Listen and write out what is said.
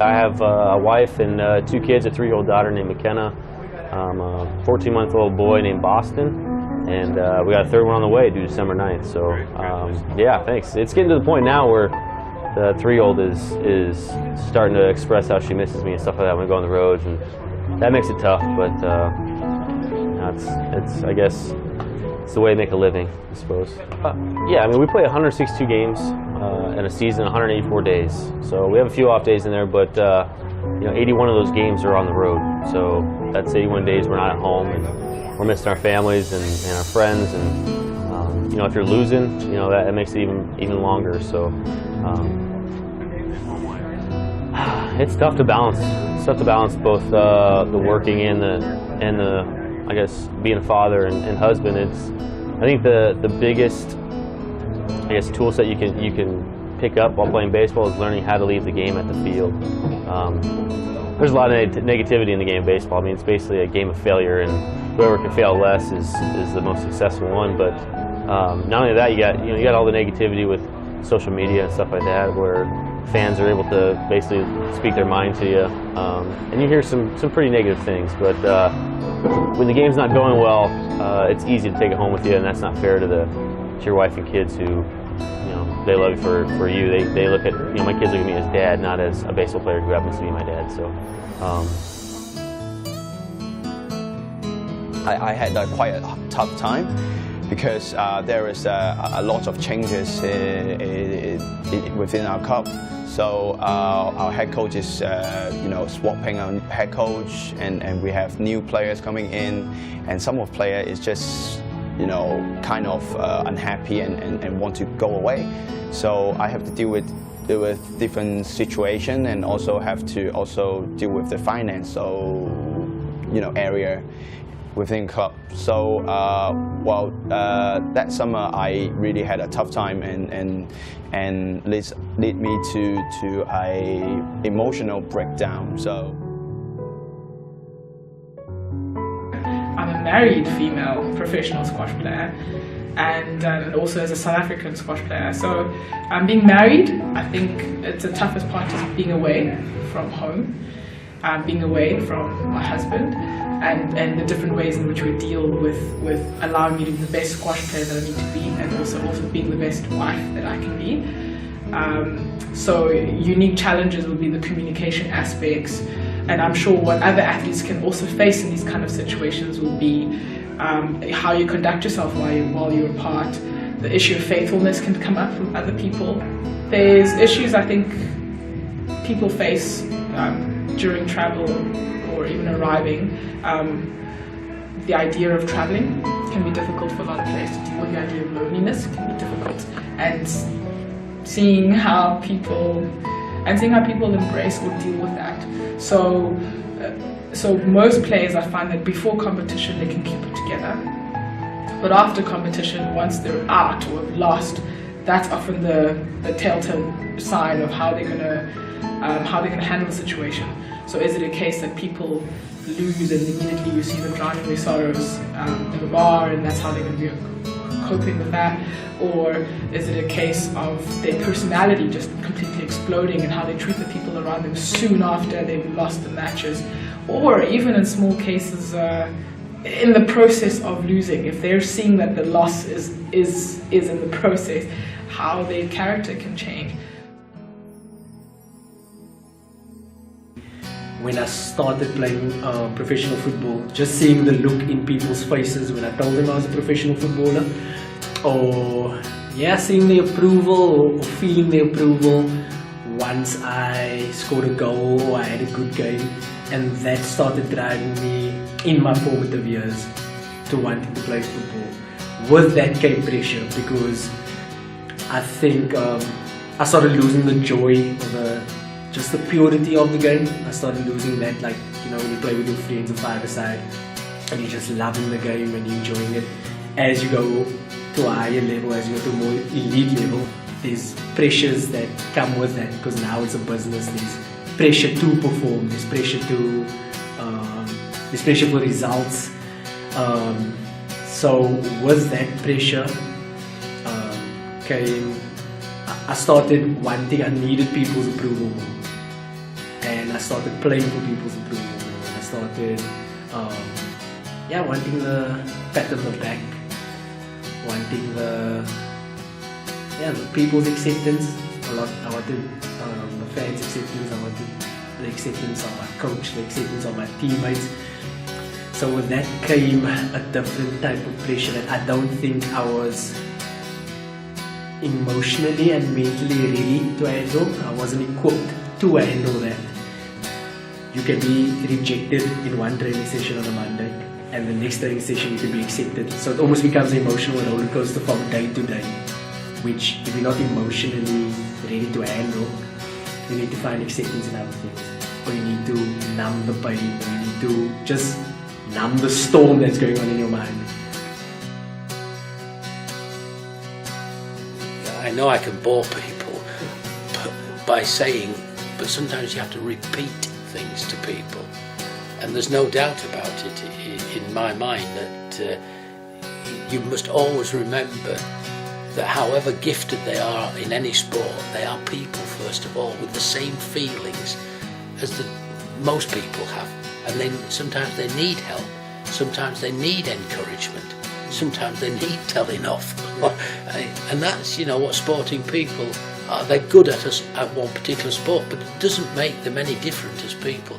I have a wife and 2 kids, a 3-year-old daughter named McKenna, a 14-month-old boy named Boston, and we got a 3rd one on the way due December 9th. So yeah, thanks. It's getting to the point now where the 3-year-old is starting to express how she misses me and stuff like that when we go on the roads, and that makes it tough. But it's I guess it's the way to make a living, I suppose. Yeah, I mean, we play 162 games in a season, 184 days. So we have a few off days in there, but you know, 81 of those games are on the road. So that's 81 days we're not at home, and we're missing our families and our friends. And you know, if you're losing, you know, that makes it even longer. So it's tough to balance. It's tough to balance both the working and the I guess being a father and husband. I think the biggest tool set you can pick up while playing baseball is learning how to leave the game at the field. There's a lot of negativity in the game of baseball. I mean, it's basically a game of failure, and whoever can fail less is the most successful one. But not only that, you got all the negativity with social media and stuff like that, where fans are able to basically speak their mind to you, and you hear some pretty negative things. But when the game's not going well, it's easy to take it home with you, and that's not fair to your wife and kids who, you know, they love you for you. They look at, you know, my kids look at me as dad, not as a baseball player who happens to be my dad. So I had quite a tough time because there is a lot of changes within our club. So our head coach is, you know, swapping our head coach, and we have new players coming in, and some of player is just, you know, kind of unhappy and want to go away. So I have to deal with different situation, and also have to deal with the finance, so, you know, area within club. So that summer I really had a tough time, and lead me to a emotional breakdown. So I'm a married female professional squash player, and also as a South African squash player. So being married, I think it's the toughest part is being away from home, being away from my husband, and the different ways in which we deal with allowing me to be the best squash player that I need to be, and also being the best wife that I can be. So unique challenges will be the communication aspects, and I'm sure what other athletes can also face in these kind of situations will be how you conduct yourself while you're apart. The issue of faithfulness can come up from other people. There's issues I think people face during travel or even arriving. The idea of traveling can be difficult for a lot of players to deal with. The idea of loneliness can be difficult, and seeing how people embrace or deal with that. So most players, I find that before competition they can keep it together, but after competition, once they're out or have lost, that's often the telltale sign of how they're gonna handle the situation. So is it a case that people lose and immediately you see them drowning their sorrows in the bar, and that's how they're going to be coping with that? Or is it a case of their personality just completely exploding and how they treat the people around them soon after they've lost the matches? Or even in small cases, in the process of losing, if they're seeing that the loss is in the process, how their character can change. When I started playing professional football, just seeing the look in people's faces when I told them I was a professional footballer, or yeah, seeing the approval or feeling the approval once I scored a goal or I had a good game, and that started driving me in my formative years to wanting to play football. With that came pressure, because I think I started losing the joy of just the purity of the game. I started losing that, like, you know, when you play with your friends a five-a-side and you're just loving the game and you're enjoying it. As you go to a higher level, as you go to a more elite level, there's pressures that come with that, because now it's a business. There's pressure to perform, there's pressure for results. So with that pressure came, I started wanting, I needed people's approval more. started playing for people's improvement more, and I started wanting the pat on the back, wanting the people's acceptance a lot. I wanted the fans' acceptance, I wanted the acceptance of my coach, the acceptance of my teammates. So with that came a different type of pressure that I don't think I was emotionally and mentally ready to handle. I wasn't equipped to handle that. You can be rejected in one training session on a Monday, and the next training session you can be accepted. So it almost becomes an emotional roller coaster from day to day, which if you're not emotionally ready to handle, you need to find acceptance in other things. Or you need to numb the pain, or you need to just numb the storm that's going on in your mind. I know I can bore people by saying, but sometimes you have to repeat things to people. And there's no doubt about it in my mind that you must always remember that however gifted they are in any sport, they are people first of all with the same feelings as most people have. And then sometimes they need help, sometimes they need encouragement, sometimes they need telling off. And that's, what sporting people are. They're good at one particular sport, but it doesn't make them any different as people.